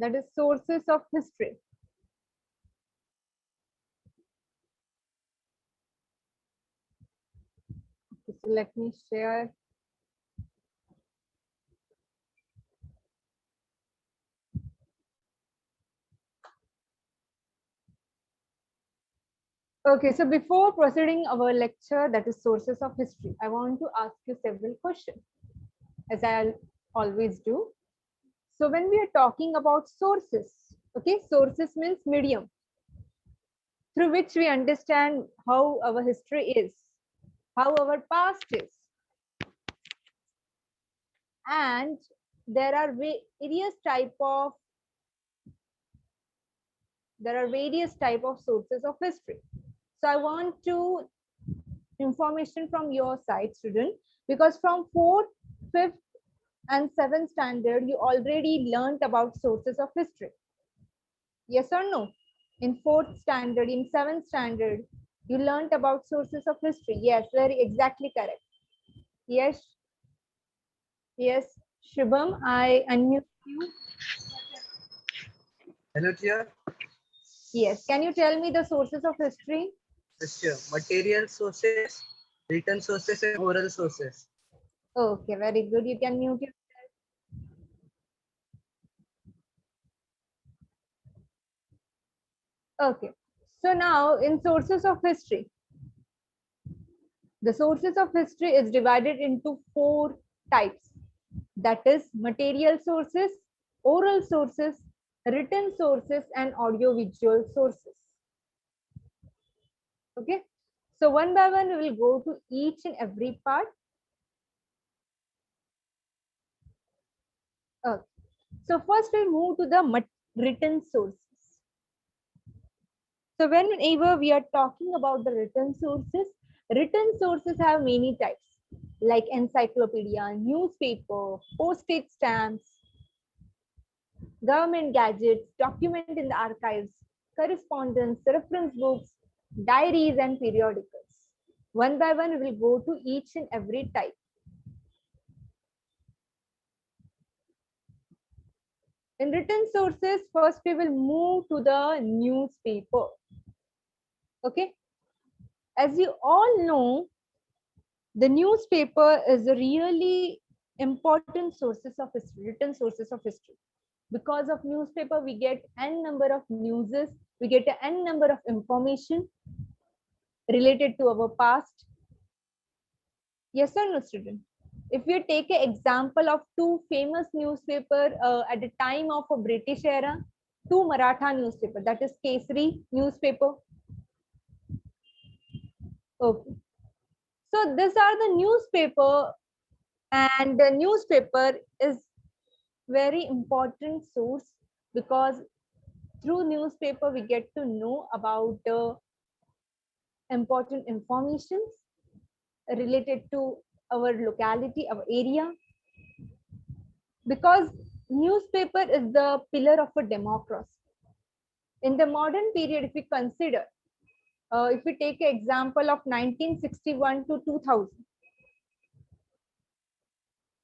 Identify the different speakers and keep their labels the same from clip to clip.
Speaker 1: that is sources of history. Okay, so let me share. Okay, so before proceeding our lecture, that is sources of history, I want to ask you several questions, as I always do. So when we are talking about sources, okay, sources means medium through which we understand how our history is, how our past is, and there are various type of sources of history. So I want to information from your side, student, because from 4th, 5th, and 7th standard, you already learned about sources of history. Yes or no? In 4th standard, in 7th standard, you learned about sources of history. Yes, very exactly correct. Yes, yes, Shubham, I unmute you.
Speaker 2: Hello, dear.
Speaker 1: Yes, can you tell me the sources of history?
Speaker 2: Sure. Material sources, written sources, and oral sources.
Speaker 1: Okay, very good. You can mute yourself. Okay. So now in sources of history, the sources of history is divided into 4 types. That is material sources, oral sources, written sources, and audiovisual sources. Okay. So one by one, we will go to each and every part. Okay. So first we move to the written sources. So whenever we are talking about the written sources have many types like encyclopedia, newspaper, postage stamps, government gadgets, document in the archives, correspondence, reference books, diaries, and periodicals. One by one, we will go to each and every type. In written sources, first we will move to the newspaper. Okay. As you all know, the newspaper is a really important sources of history, written sources of history. Because of newspaper, we get n number of newses, we get n number of information related to our past. Yes or no, student? If you take an example of 2 famous newspaper at the time of a British era, 2 Maratha newspaper, that is Kesari newspaper. Okay. So these are the newspaper, and the newspaper is very important source because through newspaper we get to know about important informations related to our locality, our area, because newspaper is the pillar of a democracy. In the modern period, if we consider, if we take an example of 1961 to 2000,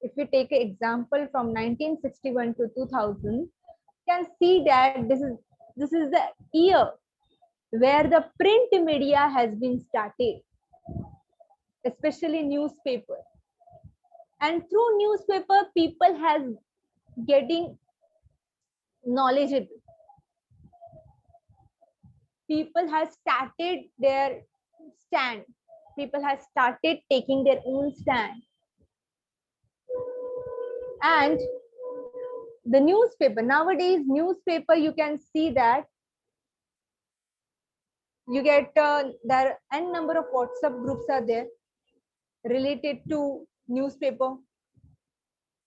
Speaker 1: if we take an example from 1961 to 2000, you can see that this is the year where the print media has been started, especially newspaper. And through newspaper, people has getting knowledgeable. People has started their stand. People has started taking their own stand. And the newspaper, nowadays newspaper, you can see that you get there are n number of WhatsApp groups are there related to newspaper.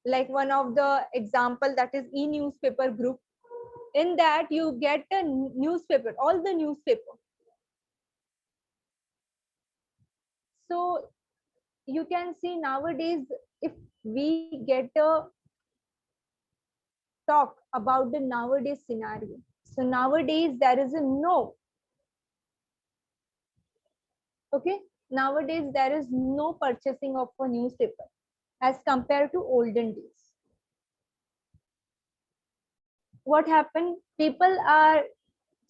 Speaker 1: Like one of the example, that is e-newspaper group. In that you get a newspaper, all the newspaper. So you can see nowadays, if we get a talk about the nowadays scenario. So nowadays there is a no. Okay. Nowadays there is no purchasing of a newspaper as compared to olden days. what happened? People are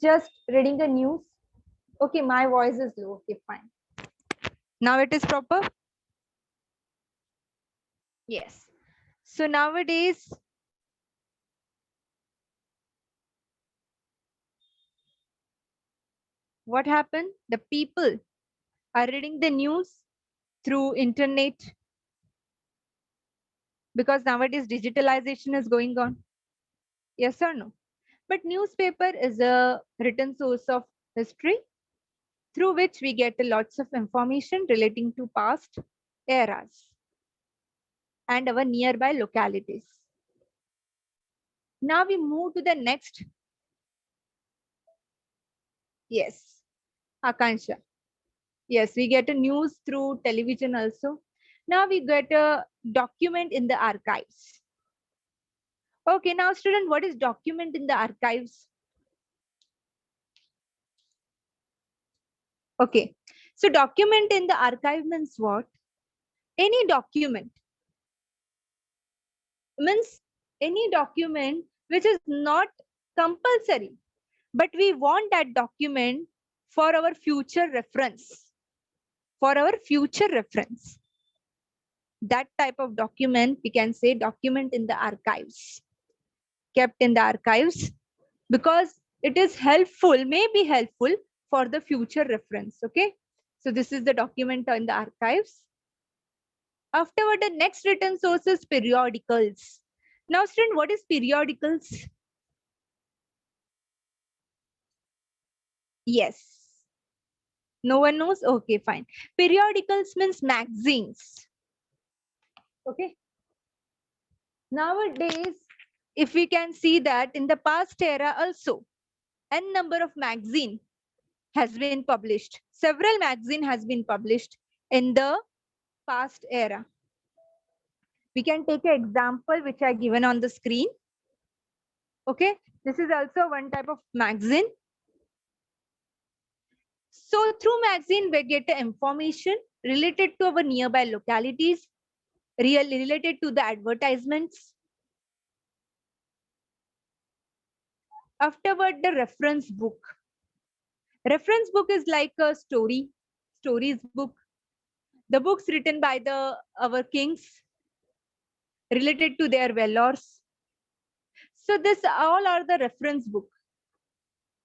Speaker 1: just reading the news. Okay, my voice is low. Okay, fine. Now it is proper? Yes. So nowadays, what happened? The people are reading the news through internet because nowadays digitalization is going on. Yes or no? But newspaper is a written source of history through which we get lots of information relating to past eras and our nearby localities. Now we move to the next. Yes, Akansha. Yes, we get a news through television also. Now we get a document in the archives. Okay, now student, what is document in the archives? Okay, so document in the archive means what? Any document means any document which is not compulsory, but we want that document for our future reference. For our future reference. That type of document, we can say document in the archives, kept in the archives, because it is helpful, may be helpful for the future reference. Okay, so this is the document in the archives. Afterward, the next written source is periodicals. Now student, what is periodicals? Yes, no one knows. Okay, fine. Periodicals means magazines. Okay, nowadays if we can see that in the past era also n number of magazine has been published. Several magazine has been published in the past era. We can take an example which I given on the screen. Okay, this is also one type of magazine. So through magazine we get the information related to our nearby localities, related to the advertisements. Afterward, the reference book. Reference book is like a stories book. The books written by the our kings related to their valors. So this all are the reference book.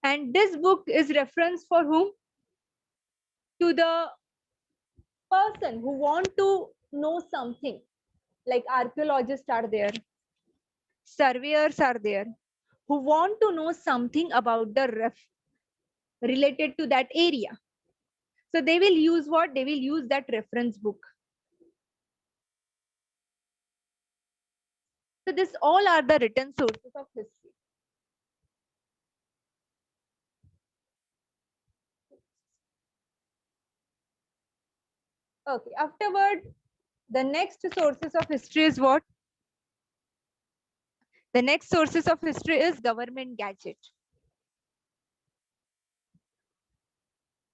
Speaker 1: And this book is reference for whom? To the person who want to know something. Like archaeologists are there, surveyors are there, who want to know something about the related to that area. So they will use what? They will use that reference book. So this all are the written sources of history. Okay, afterward, the next sources of history is what? The next sources of history is government gadget.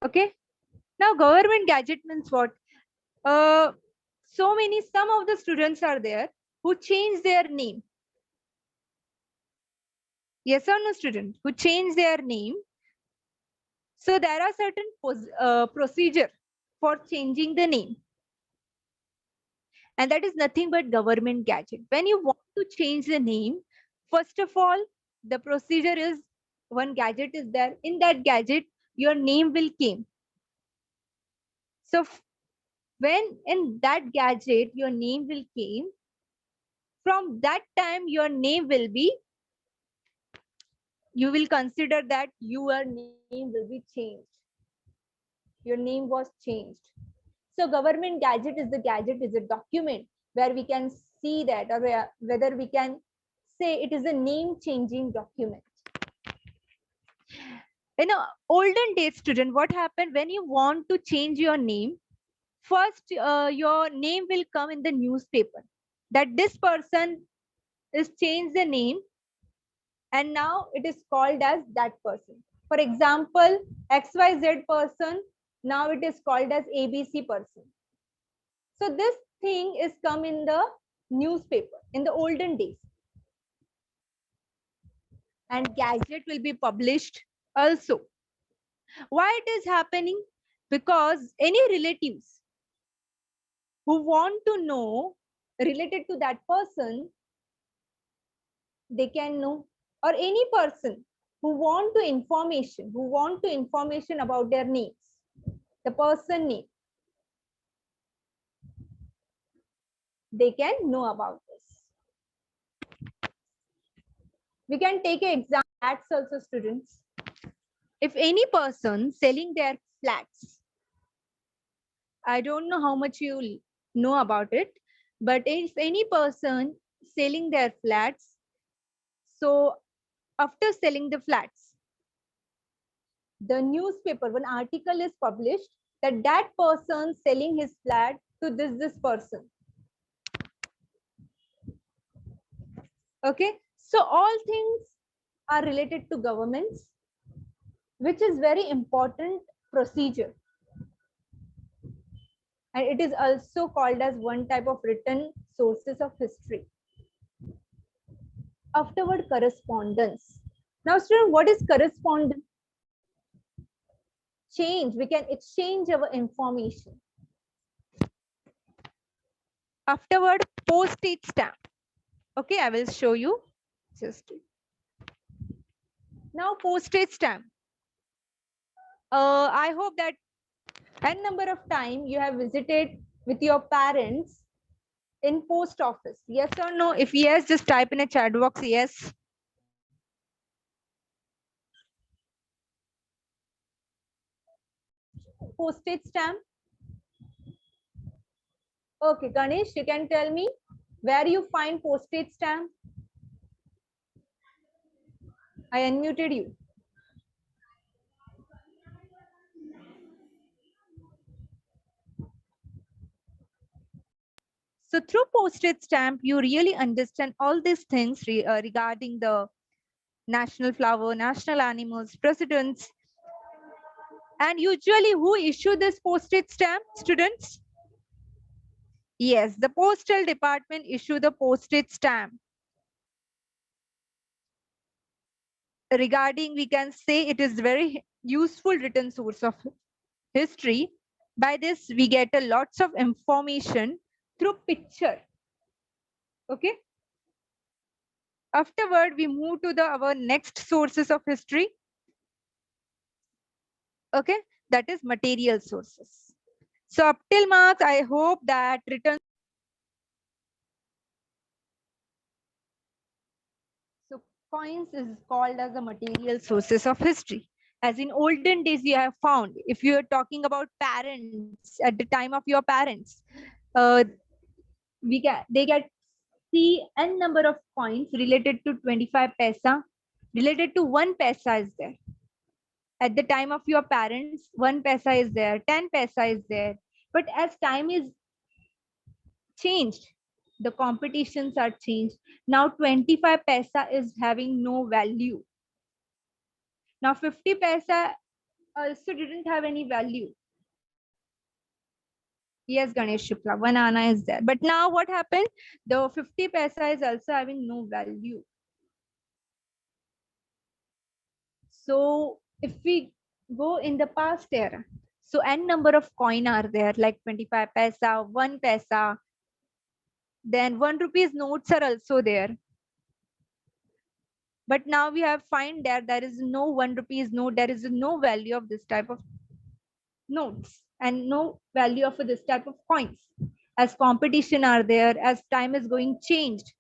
Speaker 1: Okay, now government gadget means what? Some of the students are there who change their name. Yes or no, student? Who change their name. So there are certain procedure for changing the name. And that is nothing but government gadget. When you want to change the name, first of all, the procedure is one gadget is there. In that gadget, your name will came. So when in that gadget, your name will came, from that time, your name will be, you will consider that your name will be changed. Your name was changed. So government gadget is a document where we can see that, or whether we can say it is a name changing document. In a olden days, student, what happened when you want to change your name? First, your name will come in the newspaper that this person is changed the name and now it is called as that person. For example, XYZ person, now it is called as ABC person. So this thing is come in the newspaper in the olden days. and Gazette will be published also. Why it is happening? Because any relatives who want to know related to that person, they can know, or any person who want to information about their names, the person name, they can know about this. We can take an example. Flats also, students. If any person selling their flats, I don't know how much you know about it, but if any person selling their flats, so after selling the flats, the newspaper, one article is published that that person selling his flat to this person. Okay, so all things are related to governments, which is very important procedure, and it is also called as one type of written sources of history. Afterward, correspondence. Now student, what is correspondence? Change, we can exchange our information. Afterward, postage stamp. Okay, I will show you. Just now, postage stamp. I hope that n number of time you have visited with your parents in post office. Yes or no? If yes, just type in a chat box yes. Postage stamp. Okay, Ganesh, you can tell me where you find postage stamp. I unmuted you. So through postage stamp, you really understand all these things regarding the national flower, national animals, presidents. And usually who issue this postage stamp, students? Yes, the postal department issue the postage stamp. Regarding, we can say it is very useful written source of history. By this, we get a lots of information through picture. Okay. Afterward, we move to our next sources of history. Okay, that is material sources. So up till marks, I hope that written. So coins is called as the material sources of history. As in olden days, you have found, if you are talking about parents at the time of your parents, uh, they get see n number of coins related to 25 paisa, related to 1 paisa is there. At the time of your parents, 1 paisa is there, 10 paisa is there. But as time is changed, the competitions are changed. Now 25 paisa is having no value. Now 50 paisa also didn't have any value. Yes, Ganesh Shukla, 1 ana is there. But now what happened? The 50 paisa is also having no value. So if we go in the past era, so n number of coin are there, like 25 paisa, 1 paisa, then 1 rupees notes are also there. But now we have find that there is no 1 rupees note, there is no value of this type of notes and no value of this type of coins. As competition are there, as time is going changed.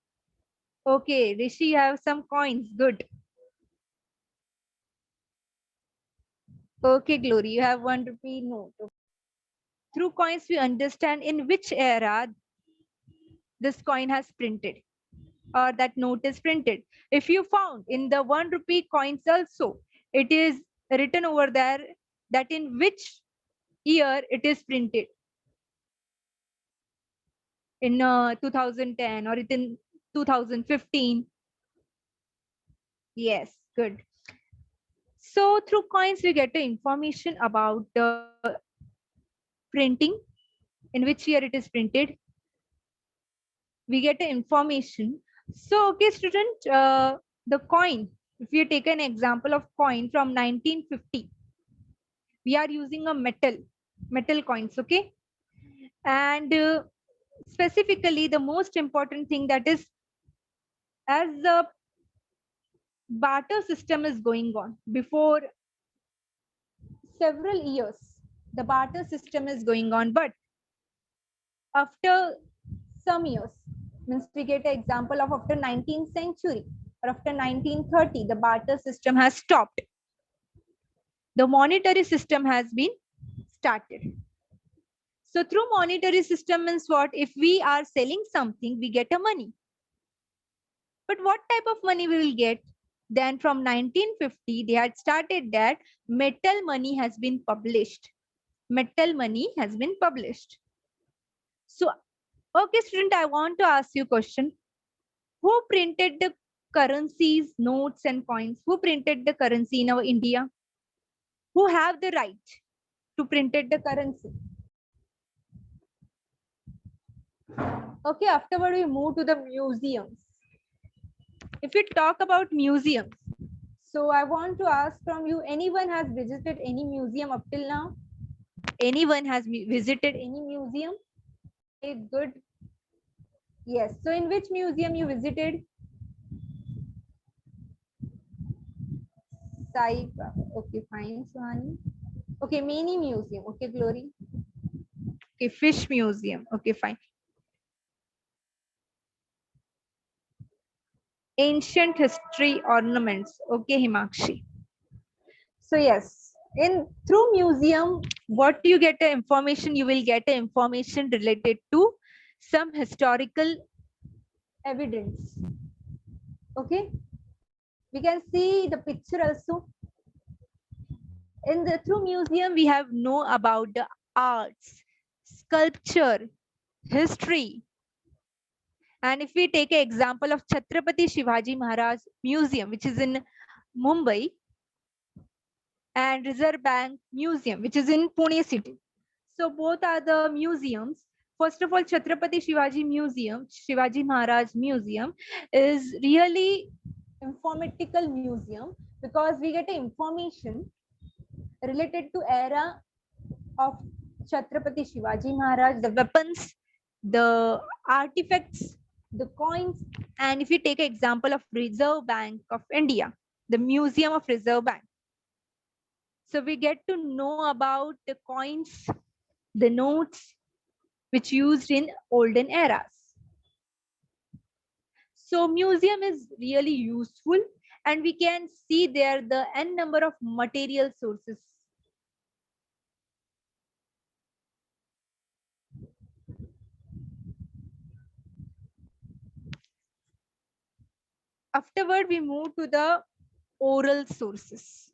Speaker 1: Okay, Rishi, you have some coins, good. Okay, Glory, you have 1 rupee note. Through coins, we understand in which era this coin has printed or that note is printed. If you found in the 1 rupee coins also, it is written over there that in which year it is printed. In 2010 or in 2015. Yes, good. So through coins, we get the information about the printing, in which year it is printed. We get the information. So, okay, student, the coin, If you take an example of coin from 1950, we are using a metal coins, okay? And specifically, the most important thing, that is, as the barter system is going on, before several years, the barter system is going on, but after some years, means we get an example of after 19th century or after 1930, the barter system has stopped. The monetary system has been started. So through monetary system means what? If we are selling something, we get a money. But what type of money we will get? Then from 1950, they had started that metal money has been published. Metal money has been published. So, okay, student, I want to ask you a question. Who printed the currencies, notes and coins? Who printed the currency in our India? Who have the right to printed the currency? Okay, afterward we move to the museums. If we talk about museums, so I want to ask from you, anyone has visited any museum up till now? Anyone has visited any museum? Okay, good. Yes. So in which museum you visited? Sai Baba. Okay, fine, Suhani. Okay, mini museum. Okay, Glory. Okay, fish museum. Okay, fine. Ancient history ornaments. Okay, Himakshi. So yes, in through museum, what you get the information? You will get the information related to some historical evidence. Okay, we can see the picture also. In the through museum, we have know about the arts, sculpture, history. And if we take an example of Chhatrapati Shivaji Maharaj Museum, which is in Mumbai, and Reserve Bank Museum, which is in Pune city. So both are the museums. First of all, Chhatrapati Shivaji Museum, Shivaji Maharaj Museum, is really informatical museum because we get information related to era of Chhatrapati Shivaji Maharaj, the weapons, the artifacts, the coins, and if you take an example of Reserve Bank of India, the Museum of Reserve Bank. So we get to know about the coins, the notes, which used in olden eras. So museum is really useful, and we can see there the n number of material sources. Afterward, we move to the oral sources.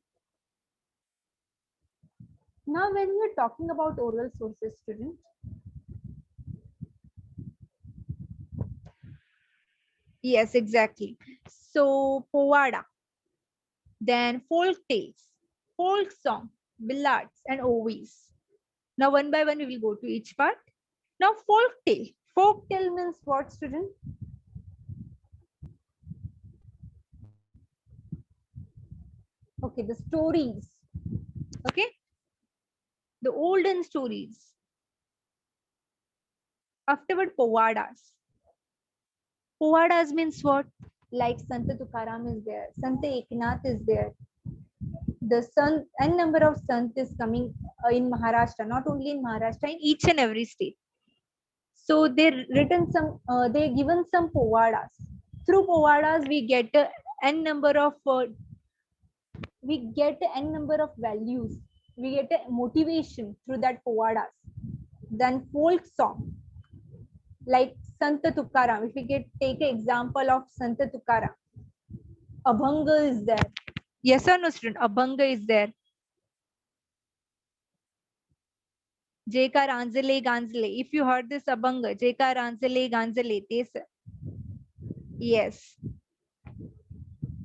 Speaker 1: Now, when we are talking about oral sources, students, yes, exactly. So, Povada, then folk tales, folk song, ballads, and ovis. Now, one by one, we will go to each part. Now, folk tale. Folk tale means what, student? Okay, the stories. Okay, the olden stories. Afterward, Povadas. Povadas means what? Like Sant Tukaram is there, Sant Eknath is there. The Sant, n number of Sant is coming in Maharashtra, not only in Maharashtra, in each and every state. So they written some, they given some Povadas. Through Povadas, we get n number of values. We get a motivation through that Povadas. Then folk song, like Sant Tukaram. If we take an example of Sant Tukaram, Abhanga is there. Yes or no, student? Abhanga is there. Jeka Ranzale Ganzale. If you heard this Abhanga, Jeka Ranzale Ganzale. Yes.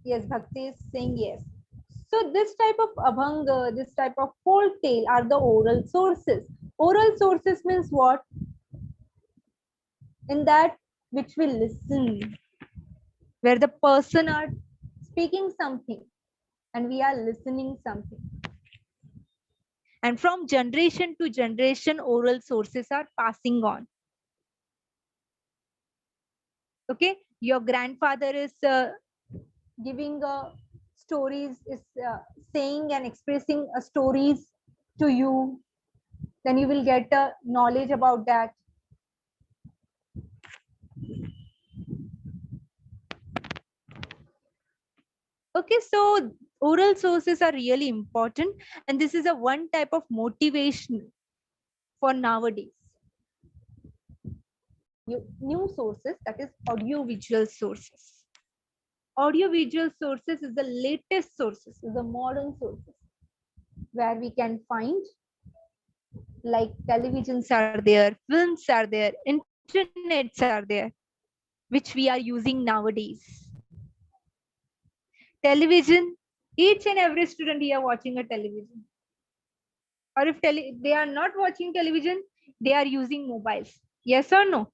Speaker 1: Yes, Bhakti is saying yes. So this type of Abhanga, this type of folk tale are the oral sources. Oral sources means what? In that which we listen, where the person are speaking something and we are listening something. And from generation to generation, oral sources are passing on. Okay, your grandfather is giving stories, is saying and expressing stories to you. Then you will get knowledge about that. Okay, so oral sources are really important, and this is a one type of motivation for nowadays. New sources, that is audiovisual sources. Audiovisual sources is the latest sources, is the modern sources, where we can find like televisions are there, films are there, internets are there, which we are using nowadays. Television, each and every student here watching a television. Or if they are not watching television, they are using mobiles. Yes or no?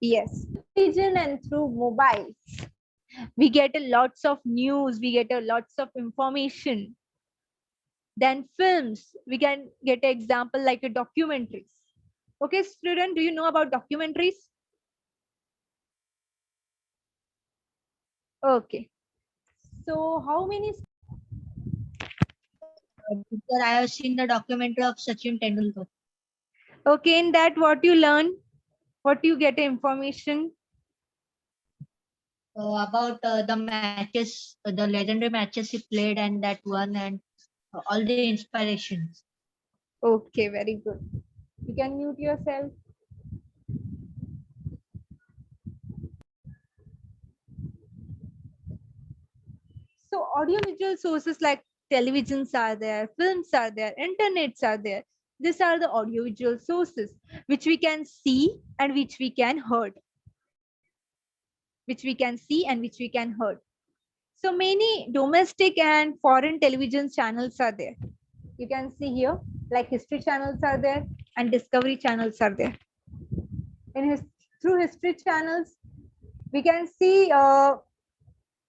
Speaker 1: Yes. Television and through mobiles, we get a lots of news, we get a lots of information. Then films, we can get an example like a documentaries. Okay, student, do you know about documentaries? Okay. So how many?
Speaker 3: Sir, I have seen the documentary of Sachin Tendulkar.
Speaker 1: Okay, in that what you learn? What you get information?
Speaker 3: About the matches, the legendary matches he played and that one, and all the inspirations.
Speaker 1: Okay, very good. You can mute yourself. So audiovisual sources like televisions are there, films are there, internets are there. These are the audiovisual sources which we can see and which we can heard. Which we can see and which we can heard. So many domestic and foreign television channels are there. You can see here like history channels are there and discovery channels are there. Through history channels, we can see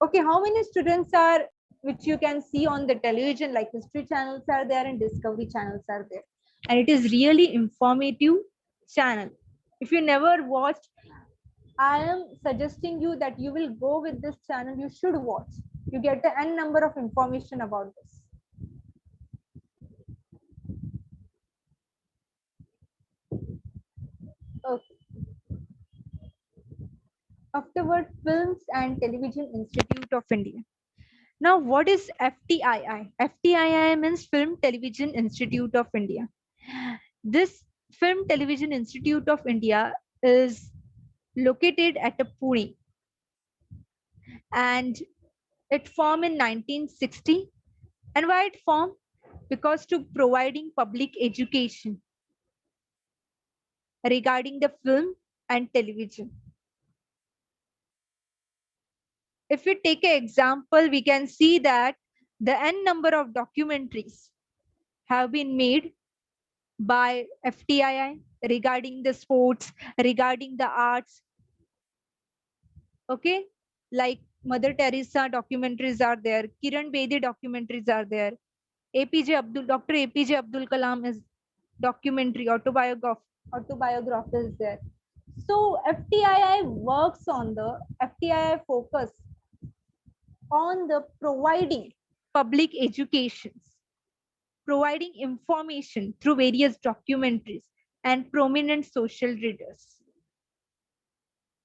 Speaker 1: okay, how many students are which you can see on the television, like history channels are there and discovery channels are there, and it is really informative channel. If you never watched, I am suggesting you that you will go with this channel. You should watch. You get the n number of information about this. Okay. Afterward, Films and Television Institute of India. Now, what is FTII? FTII means Film Television Institute of India. This Film Television Institute of India is located at Pune, and it formed in 1960. And why it formed? Because to providing public education regarding the film and television. If we take an example, we can see that the n number of documentaries have been made by FTII regarding the sports, regarding the arts. Okay, like Mother Teresa documentaries are there, Kiran Bedi documentaries are there, Dr. APJ Abdul Kalam is documentary, autobiography is there. So FTII works on the FTII focus on the providing public educations, providing information through various documentaries and prominent social leaders,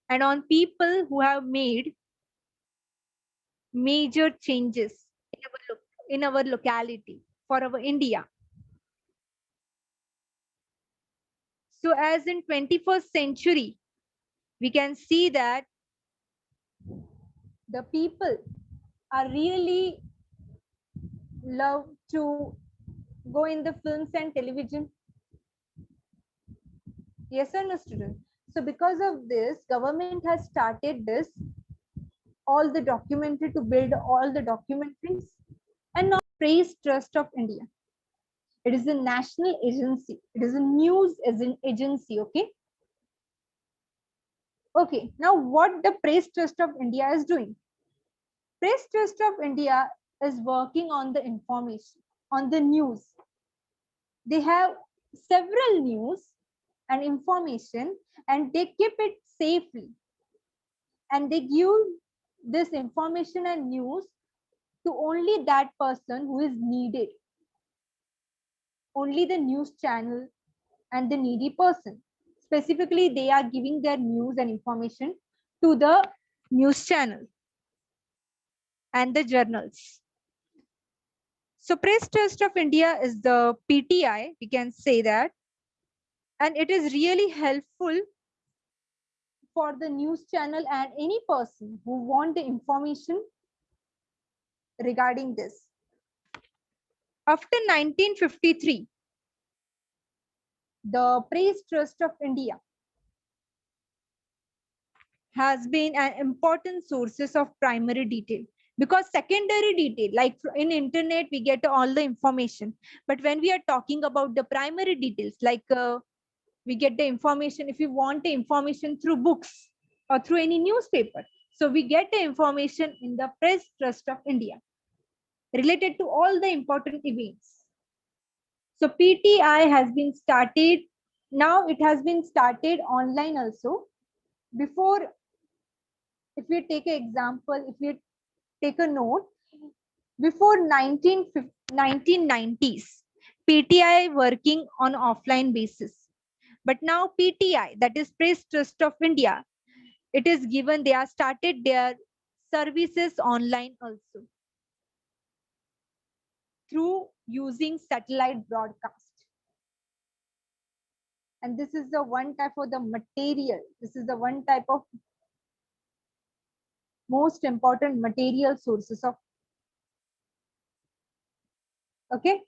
Speaker 1: and on people who have made major changes in our locality for our India. So as in 21st century, we can see that the people are really love to go in the films and television. Yes or no, student? So because of this, government has started this all the documentary to build all the documentaries, and not Praise Trust of India. It is a national agency. It is a news as an agency. Okay. Okay. Now, what the Praise Trust of India is doing? Press Trust of India is working on the information, on the news. They have several news and information, and they keep it safely. And they give this information and news to only that person who is needed, only the news channel and the needy person. Specifically, they are giving their news and information to the news channel and the journals. So Press Trust of India is the PTI, we can say that, and it is really helpful for the news channel and any person who want the information regarding this. After 1953, the Press Trust of India has been an important sources of primary detail, because secondary detail, like in internet we get all the information, but when we are talking about the primary details, like we get the information, if you want the information through books or through any newspaper, so we get the information in the Press Trust of India related to all the important events. So PTI has been started, now it has been started online also. Before, if we take an example, if we take a note, before 1990s, PTI working on offline basis. But now PTI, that is Press Trust of India, it is given, they are started their services online also through using satellite broadcast. And this is the one type of the material. This is the one type of most important material sources of, okay.